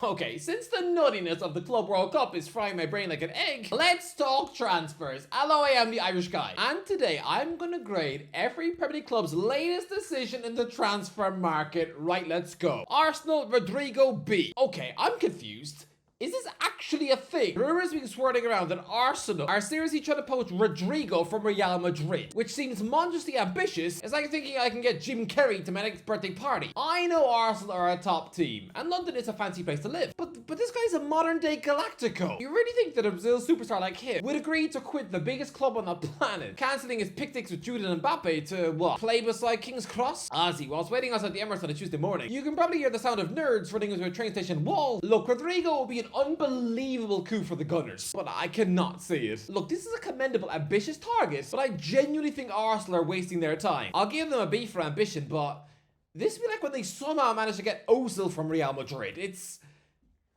Okay, since the nuttiness of the Club World Cup is frying my brain like an egg, let's talk transfers. Hello, I am the Irish guy. And today I'm gonna grade every Premier League club's latest decision in the transfer market. Right, let's go. Arsenal, Rodrygo B. Okay, I'm confused. Is this actually a thing? Rumors being swirling around that Arsenal are seriously trying to poach Rodrygo from Real Madrid, which seems monstrously ambitious. It's like thinking I can get Jim Carrey to my next birthday party. I know Arsenal are a top team, and London is a fancy place to live, but this guy's a modern-day Galactico. You really think that a Brazil superstar like him would agree to quit the biggest club on the planet, cancelling his picnics with Jude and Mbappe to, what, play beside King's Cross? Ozzy, whilst waiting outside the Emirates on a Tuesday morning, you can probably hear the sound of nerds running into a train station wall. Look, Rodrygo will be an unbelievable coup for the Gunners, but I cannot see it. Look, this is a commendable, ambitious target, but I genuinely think Arsenal are wasting their time. I'll give them a B for ambition, but this would be like when they somehow managed to get Ozil from Real Madrid. It's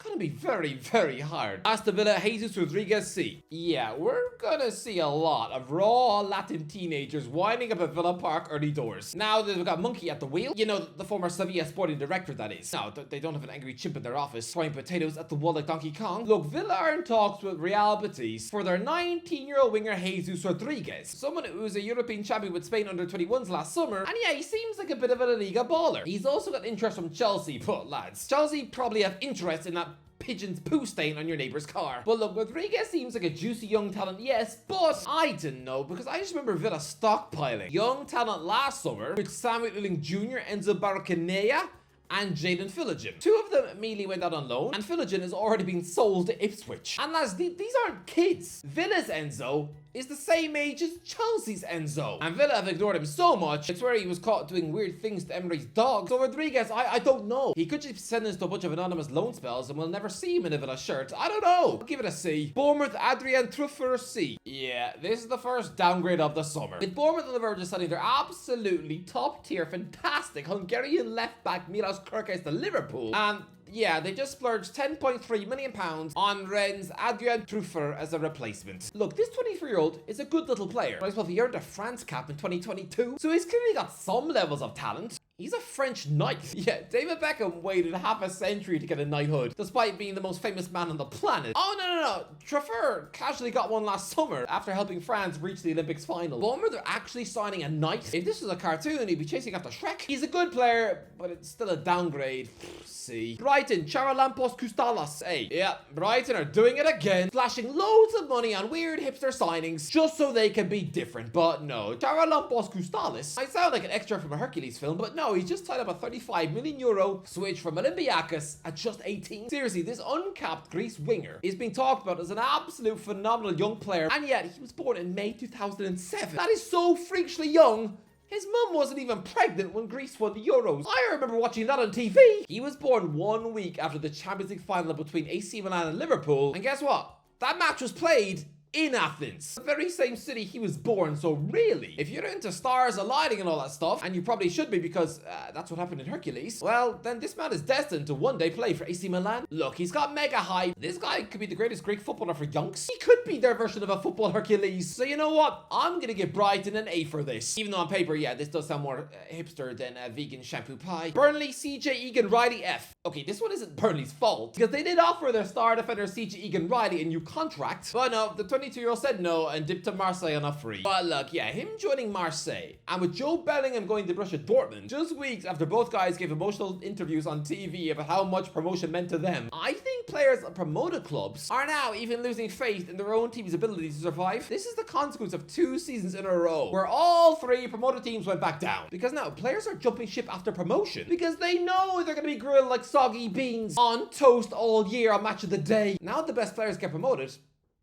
gonna be very, very hard. Aston Villa, Jesus Rodriguez C. Yeah, we're gonna see a lot of raw Latin teenagers winding up at Villa Park early doors. Now that they've got Monkey at the wheel, you know, the former Sevilla sporting director, that is. Now, they don't have an angry chimp in their office throwing potatoes at the wall like Donkey Kong. Look, Villa are in talks with Real Betis for their 19-year-old winger Jesus Rodriguez, someone who was a European champion with Spain under 21s last summer, and yeah, he seems like a bit of a La Liga baller. He's also got interest from Chelsea, but lads, Chelsea probably have interest in that pigeon's poo stain on your neighbor's car. But look, Rodriguez seems like a juicy young talent, yes, but I didn't know, because I just remember Villa stockpiling young talent last summer with Samuel Ealing Jr., Enzo Barrocanea, and Jaden Philogin. Two of them immediately went out on loan, and Philogin has already been sold to Ipswich. And lads, these aren't kids. Villa's Enzo is the same age as Chelsea's Enzo, and Villa have ignored him so much, it's where he was caught doing weird things to Emery's dog. So Rodriguez, I don't know. He could just be sentenced to a bunch of anonymous loan spells and we'll never see him in a Villa shirt. I don't know. I'll give it a C. Bournemouth, Adrian Truffer C. Yeah, this is the first downgrade of the summer. With Bournemouth on the verge of signing their absolutely top tier, fantastic Hungarian left back Milos Kerkez to Liverpool, and yeah, they just splurged £10.3 million on Rennes' Adrien Truffer as a replacement. Look, this 23-year-old is a good little player. I suppose he earned a France cap in 2022, so he's clearly got some levels of talent. He's a French knight. Yeah, David Beckham waited half a century to get a knighthood, despite being the most famous man on the planet. Oh, no. Truffer casually got one last summer after helping France reach the Olympics final. Bournemouth are actually signing a knight. If this was a cartoon, he'd be chasing after Shrek. He's a good player, but it's still a downgrade. C. Brighton, Charalampos Koustalas A. Yeah, Brighton are doing it again, flashing loads of money on weird hipster signings just so they can be different. But no, Charalampos Koustalas might sound like an extra from a Hercules film, but no, he's just tied up a €35 million switch from Olympiacos at just 18. Seriously, this uncapped Greece winger is being talked about as an absolute phenomenal young player, and yet he was born in May 2007. That is so freakishly young. His mum wasn't even pregnant when Greece won the Euros. I remember watching that on TV. He was born 1 week after the Champions League final between AC Milan and Liverpool, and guess what? That match was played in Athens, the very same city he was born. So really, if you're into stars aligning and all that stuff, and you probably should be because that's what happened in Hercules, well, then this man is destined to one day play for AC Milan. Look, he's got mega hype. This guy could be the greatest Greek footballer for yonks. He could be their version of a football Hercules. So you know what? I'm gonna give Brighton an A for this. Even though on paper, yeah, this does sound more hipster than a vegan shampoo pie. Burnley, CJ Egan Riley F. Okay, this one isn't Burnley's fault, because they did offer their star defender CJ Egan Riley a new contract, but no, the 22-year-old said no and dipped to Marseille on a free. But look, yeah, him joining Marseille, and with Joe Bellingham going to Borussia Dortmund, just weeks after both guys gave emotional interviews on TV about how much promotion meant to them, I think players at promoted clubs are now even losing faith in their own team's ability to survive. This is the consequence of 2 seasons in a row where all 3 promoted teams went back down, because now players are jumping ship after promotion because they know they're going to be grilled like soggy beans on toast all year on Match of the Day. Now the best players get promoted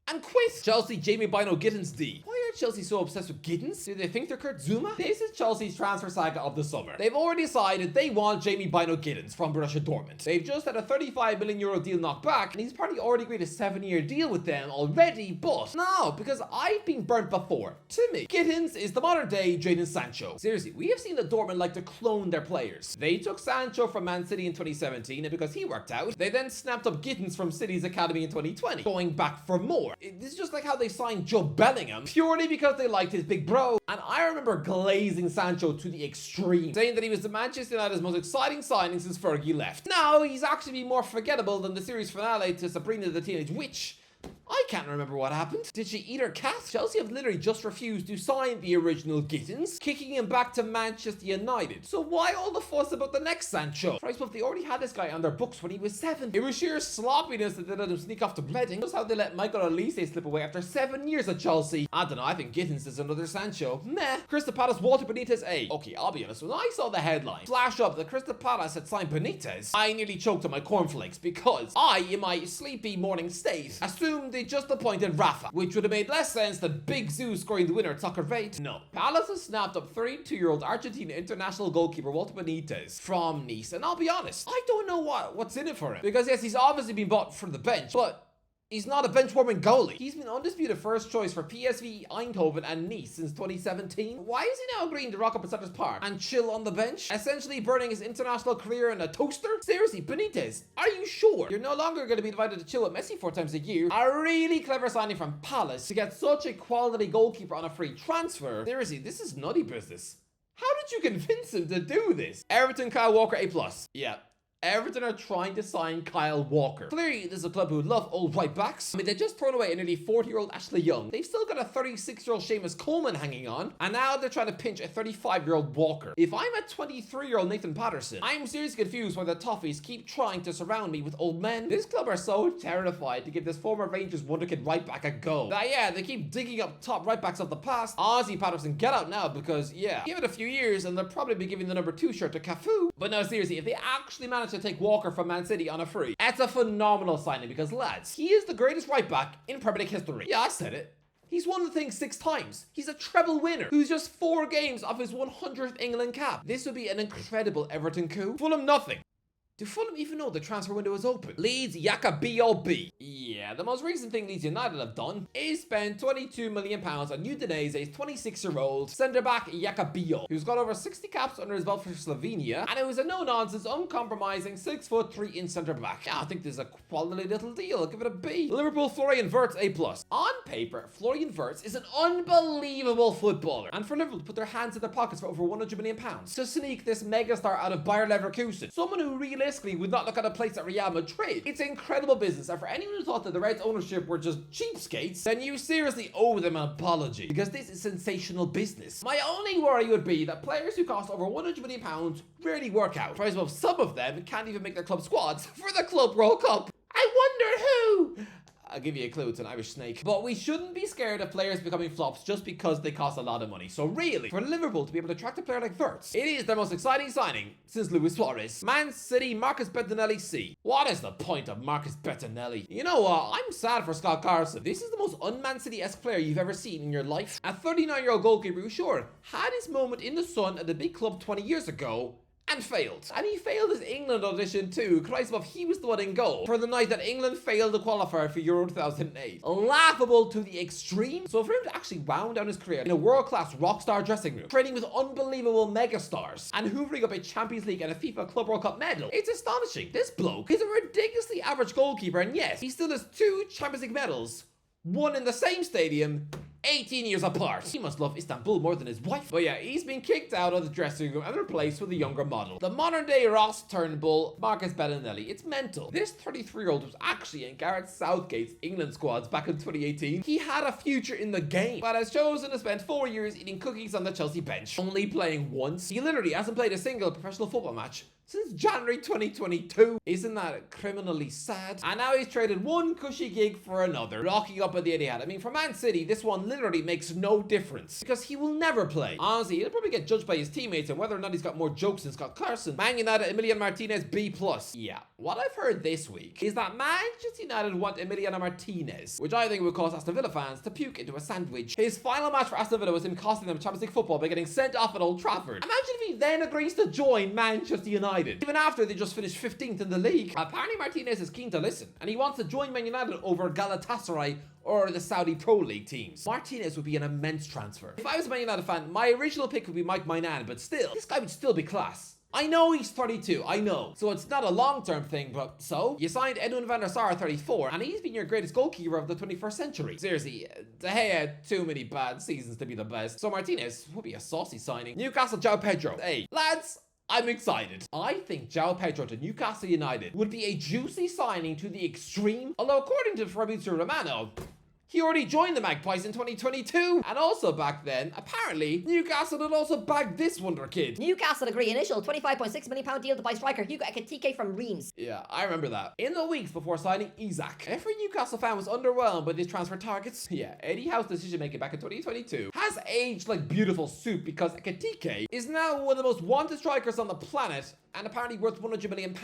and quit. Chelsea, Jamie Bino Giddens D. Why are Chelsea so obsessed with Giddens? Do they think they're Kurt Zuma? This is Chelsea's transfer saga of the summer. They've already decided they want Jamie Bino Giddens from Borussia Dortmund. They've just had a €35 million deal knocked back, and he's probably already agreed a 7-year deal with them already, but no, because I've been burnt before. To me, Giddens is the modern day Jadon Sancho. Seriously, we have seen that Dortmund like to clone their players. They took Sancho from Man City in 2017, and because he worked out, they then snapped up Giddens from City's academy in 2020, going back for more. This is just like how they signed Joe Bellingham purely purely because they liked his big bro. And I remember glazing Sancho to the extreme, saying that he was the Manchester United's most exciting signing since Fergie left. Now, he's actually been more forgettable than the series finale to Sabrina the Teenage Witch. I can't remember what happened. Did she eat her cat? Chelsea have literally just refused to sign the original Gittins, kicking him back to Manchester United. So why all the fuss about the next Sancho? Price they already had this guy on their books when he was 7. It was sheer sloppiness that they let him sneak off to Bledding. Just how they let Michael Olise slip away after 7 years at Chelsea. I don't know, I think Gittins is another Sancho. Meh. Crystal Palace, Walter Benitez, A. Okay, I'll be honest, when I saw the headline flash up that Crystal Palace had signed Benitez, I nearly choked on my cornflakes because I, in my sleepy morning state, assumed they just appointed Rafa, which would have made less sense than Big Zeus scoring the winner at Soccer Fate. No. Palace has snapped up 32-year-old Argentina international goalkeeper Walter Benitez from Nice, and I'll be honest, I don't know what's in it for him. Because yes, he's obviously been bought from the bench, but he's not a bench-warming goalie. He's been undisputed first choice for PSV Eindhoven and Nice since 2017. Why is he now agreeing to rock up at Settlers Park and chill on the bench? Essentially burning his international career in a toaster? Seriously, Benitez, are you sure you're no longer going to be invited to chill with Messi 4 times a year? A really clever signing from Palace to get such a quality goalkeeper on a free transfer. Seriously, this is nutty business. How did you convince him to do this? Everton, Kyle Walker, A+. Yeah. Everton are trying to sign Kyle Walker. Clearly, this is a club who love old right backs. I mean, they just thrown away a nearly 40-year-old Ashley Young. They've still got a 36-year-old Seamus Coleman hanging on. And now they're trying to pinch a 35-year-old Walker. If I'm a 23-year-old Nathan Patterson, I'm seriously confused why the Toffees keep trying to surround me with old men. This club are so terrified to give this former Rangers wonderkid right back a go. That, yeah, they keep digging up top right backs of the past. Ozzy Patterson, get out now because, yeah, give it a few years and they'll probably be giving the number 2 shirt to Cafu. But no, seriously, if they actually manage to take Walker from Man City on a free, that's a phenomenal signing because, lads, he is the greatest right back in Premier League history. Yeah, I said it. He's won the thing 6 times. He's a treble winner who's just 4 games off his 100th England cap. This would be an incredible Everton coup. Fulham, nothing. Do Fulham even know the transfer window is open? Leeds, Yaka B.O.B. Yeah, the most recent thing Leeds United have done is spend £22 million on Udinese's 26-year-old centre-back Yaka B.O., who's got over 60 caps under his belt for Slovenia, and it was a no-nonsense, uncompromising 6'3" centre-back. Yeah, I think this is a quality little deal. I'll give it a B. Liverpool, Florian Wirtz, A+. On paper, Florian Wirtz is an unbelievable footballer, and for Liverpool to put their hands in their pockets for over £100 million to sneak this megastar out of Bayer Leverkusen, someone who realistically would not look at a place at Real Madrid. It's incredible business, and for anyone who thought that the Reds ownership were just cheapskates, then you seriously owe them an apology, because this is sensational business. My only worry would be that players who cost over £100 million rarely work out. Price of some of them can't even make their club squads for the Club World Cup. I wonder who? I'll give you a clue, it's an Irish snake. But we shouldn't be scared of players becoming flops just because they cost a lot of money. So really, for Liverpool to be able to attract a player like Wirtz, it is their most exciting signing since Luis Suarez. Man City, Marcus Bettinelli, C. What is the point of Marcus Bettinelli? You know what? I'm sad for Scott Carson. This is the most un-Man City-esque player you've ever seen in your life. A 39-year-old goalkeeper who, sure, had his moment in the sun at the big club 20 years ago, and failed. And he failed his England audition too. Christ above, he was the one in goal for the night that England failed to qualify for Euro 2008. Laughable to the extreme. So for him to actually wound down his career in a world-class rockstar dressing room, training with unbelievable megastars, and hoovering up a Champions League and a FIFA Club World Cup medal, it's astonishing. This bloke is a ridiculously average goalkeeper, and yes, he still has 2 Champions League medals, one in the same stadium, 18 years apart. He must love Istanbul more than his wife. But yeah, he's been kicked out of the dressing room and replaced with a younger model. The modern day Ross Turnbull, Marcus Bettinelli. It's mental. This 33-year-old was actually in Gareth Southgate's England squads back in 2018. He had a future in the game, but has chosen to spend 4 years eating cookies on the Chelsea bench, only playing once. He literally hasn't played a single professional football match since January 2022. Isn't that criminally sad? And now he's traded one cushy gig for another, locking up at the Etihad. I mean, for Man City, this one literally makes no difference because he will never play. Honestly, he'll probably get judged by his teammates and whether or not he's got more jokes than Scott Carson. Man United, Emiliano Martinez, B+. Yeah, what I've heard this week is that Manchester United want Emiliano Martinez, which I think would cause Aston Villa fans to puke into a sandwich. His final match for Aston Villa was him costing them Champions League football by getting sent off at Old Trafford. Imagine if he then agrees to join Manchester United, even after they just finished 15th in the league. Apparently Martinez is keen to listen, and he wants to join Man United over Galatasaray or the Saudi Pro League teams. Martinez would be an immense transfer. If I was a Man United fan, my original pick would be Mike Moynihan, but still, this guy would still be class. I know he's 32, I know. So it's not a long-term thing, but so? You signed Edwin van der Sar at 34, and he's been your greatest goalkeeper of the 21st century. Seriously, De Gea had too many bad seasons to be the best. So Martinez would be a saucy signing. Newcastle, João Pedro. Hey, lads, I'm excited. I think João Pedro to Newcastle United would be a juicy signing to the extreme. Although according to Fabrizio Romano, he already joined the Magpies in 2022. And also back then, apparently, Newcastle had also bagged this wonder kid. Newcastle agree initial £25.6 million deal to buy striker Hugo Ekitike from Reims. Yeah, I remember that. In the weeks before signing Isak, every Newcastle fan was underwhelmed by these transfer targets. Yeah, Eddie Howe's decision making back in 2022 has aged like beautiful soup because Ekitike is now one of the most wanted strikers on the planet and apparently worth £100 million.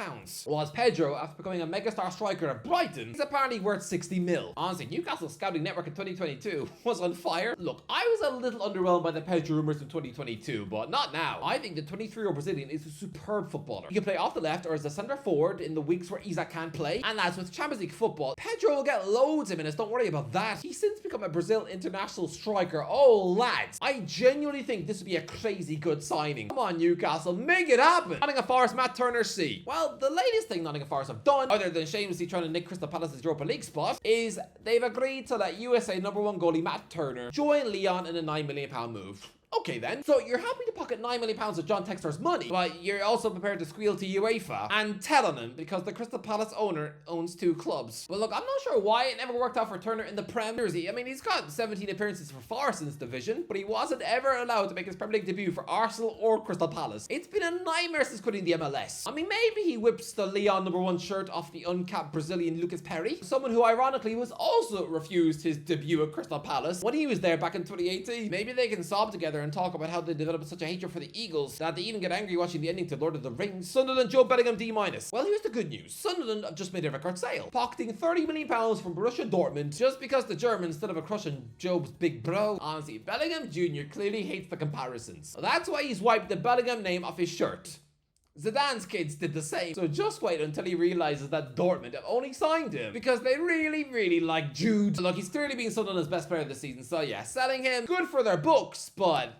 Whilst Pedro, after becoming a megastar striker at Brighton, is apparently worth 60 mil. Honestly, Newcastle's scouting network in 2022 was on fire. Look, I was a little underwhelmed by the Pedro rumors in 2022, but not now. I think the 23-year-old Brazilian is a superb footballer. He can play off the left or as a centre forward in the weeks where Isak can't play. And as with Champions League football, Pedro will get loads of minutes, don't worry about that. He's since become a Brazil international striker. Oh, lads, I genuinely think this would be a crazy good signing. Come on, Newcastle, make it happen. Nottingham Forest, Matt Turner C. Well, the latest thing Nottingham Forest have done, other than shamelessly trying to nick Crystal Palace's Europa League spot, is they've agreed to let USA #1 goalie Matt Turner join Lyon in a £9 million move. Okay then, so you're happy to pocket £9 million of John Textor's money, but you're also prepared to squeal to UEFA and tell on him because the Crystal Palace owner owns 2 clubs. But look, I'm not sure why it never worked out for Turner in the Premier League. I mean, he's got 17 appearances for Forest in this division, but he wasn't ever allowed to make his Premier League debut for Arsenal or Crystal Palace. It's been a nightmare since quitting the MLS. I mean, maybe he whips the Lyon #1 shirt off the uncapped Brazilian Lucas Perry, someone who ironically was also refused his debut at Crystal Palace when he was there back in 2018. Maybe they can sob together and talk about how they developed such a hatred for the Eagles that they even get angry watching the ending to Lord of the Rings. Sunderland, Joe Bellingham D-. Well, here's the good news. Sunderland have just made a record sale, pocketing £30 million from Borussia Dortmund just because the Germans still have a crush on Job's big bro. Honestly, Bellingham Jr. clearly hates the comparisons. That's why he's wiped the Bellingham name off his shirt. Zidane's kids did the same, so just wait until he realizes that Dortmund have only signed him because they really like Jude. Look, he's clearly been Sunderland's best player this season, so yeah, selling him, good for their books, but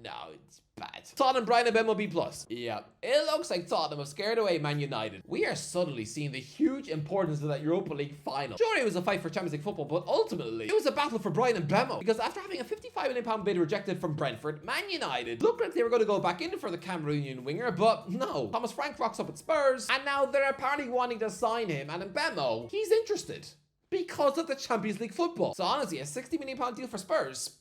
no, it's bad. Tottenham, Brighton, and B+. Yeah, it looks like Tottenham have scared away Man United. We are suddenly seeing the huge importance of that Europa League final. Sure, it was a fight for Champions League football, but ultimately, it was a battle for Brighton and Bemo. Because after having a £55 million bid rejected from Brentford, Man United looked like they were going to go back in for the Cameroonian winger, but no. Thomas Frank rocks up at Spurs, and now they're apparently wanting to sign him, and in Bemo, he's interested because of the Champions League football. So honestly, a £60 million deal for Spurs,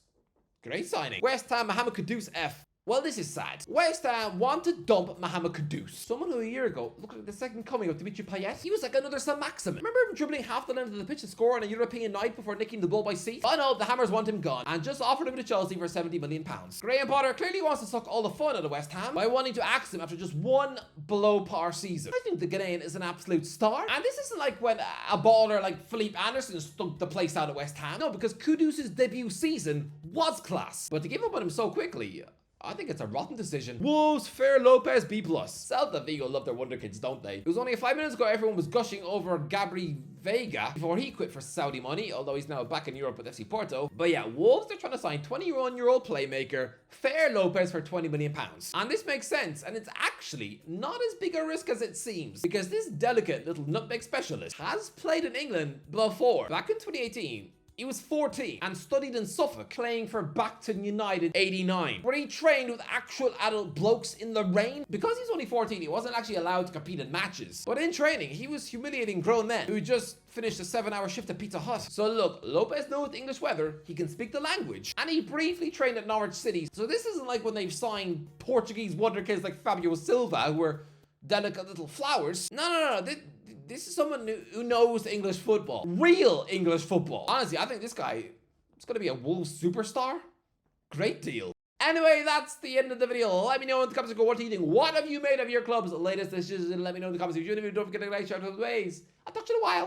great signing. West Ham, Mohamed Kudus F. Well, this is sad. West Ham want to dump Mohamed Kudus, someone who a year ago looked like the second coming of Dimitri Payet. He was like another Sam Maximin. Remember him dribbling half the length of the pitch to score on a European night before nicking the ball by seat? But no, the Hammers want him gone and just offered him to Chelsea for £70 million. Graham Potter clearly wants to suck all the fun out of West Ham by wanting to axe him after just one below par season. I think the Ghanaian is an absolute star, and this isn't like when a baller like Philippe Anderson stunk the place out at West Ham. No, because Kudus' debut season was class, but to give up on him so quickly, I think it's a rotten decision. Wolves, Fer Lopez, B+. Celta Vigo love their wonder kids, don't they? It was only 5 minutes ago everyone was gushing over Gabri Vega before he quit for Saudi money, although he's now back in Europe with FC Porto. But yeah, Wolves are trying to sign 21-year-old playmaker Fer Lopez for £20 million. And this makes sense, and it's actually not as big a risk as it seems, because this delicate little nutmeg specialist has played in England before. Back in 2018, he was 14 and studied in Suffolk, playing for Backton United 89, where he trained with actual adult blokes in the rain. Because he's only 14, he wasn't actually allowed to compete in matches. But in training, he was humiliating grown men who just finished a 7-hour shift at Pizza Hut. So look, Lopez knows the English weather, he can speak the language, and he briefly trained at Norwich City. So this isn't like when they've signed Portuguese wonder kids like Fabio Silva, who were delicate little flowers. No. This is someone who knows English football. Real English football. Honestly, I think this guy is going to be a Wolves superstar. Great deal. Anyway, that's the end of the video. Let me know in the comments what do you think. What have you made of your club's latest decisions? And let me know in the comments. If you don't forget to like, share, and ways. I'll talk to you in a while.